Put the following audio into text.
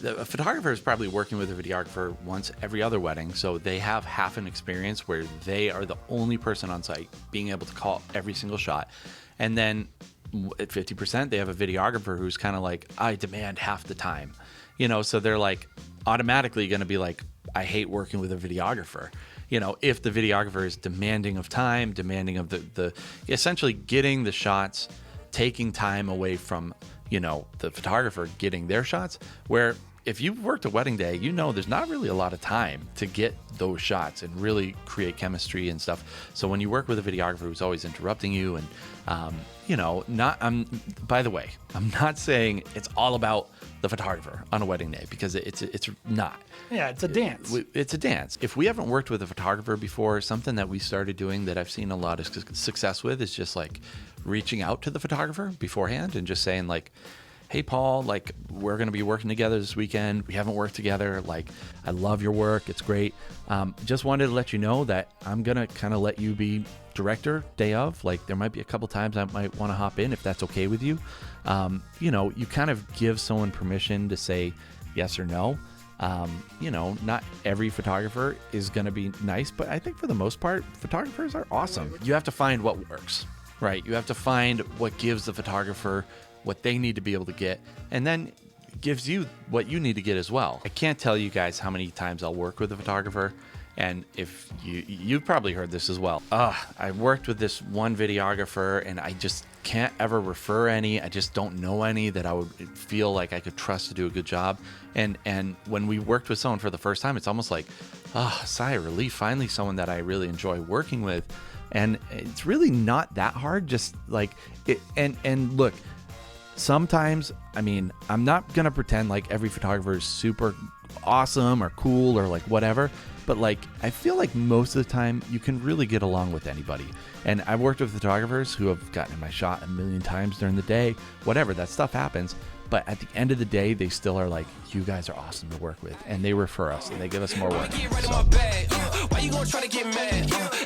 a photographer is probably working with a videographer once every other wedding, so they have half an experience where they are the only person on site being able to call every single shot. And then at 50%, they have a videographer who's kind of like, I demand half the time, so they're like automatically going to be like, I hate working with a videographer. If the videographer is demanding of time, demanding of the essentially getting the shots, taking time away from, the photographer getting their shots, where if you've worked a wedding day, there's not really a lot of time to get those shots and really create chemistry and stuff. So when you work with a videographer who's always interrupting you and, by the way, I'm not saying it's all about the photographer on a wedding day, because it's not. Yeah, it's a dance. It's a dance. If we haven't worked with a photographer before, something that we started doing that I've seen a lot of success with is just like reaching out to the photographer beforehand and just saying like, hey, Paul, like, we're going to be working together this weekend. We haven't worked together. Like, I love your work. It's great. Just wanted to let you know that I'm going to kind of let you be director day of. Like, there might be a couple times I might want to hop in if that's okay with you. You kind of give someone permission to say yes or no. Not every photographer is going to be nice, but I think for the most part, photographers are awesome. You have to find what works, right? You have to find what gives the photographer what they need to be able to get, and then gives you what you need to get as well. I can't tell you guys how many times I'll work with a photographer, and if you've probably heard this as well. I worked with this one videographer and I just can't ever refer any. I just don't know any that I would feel like I could trust to do a good job. And when we worked with someone for the first time, it's almost like, sigh of relief, finally someone that I really enjoy working with. And it's really not that hard, just like it. And look, sometimes, I'm not going to pretend like every photographer is super awesome or cool or like whatever, but like, I feel like most of the time you can really get along with anybody. And I've worked with photographers who have gotten in my shot a million times during the day, whatever, that stuff happens. But at the end of the day, they still are like, you guys are awesome to work with. And they refer us and they give us more work. So. Why you gonna try to get mad?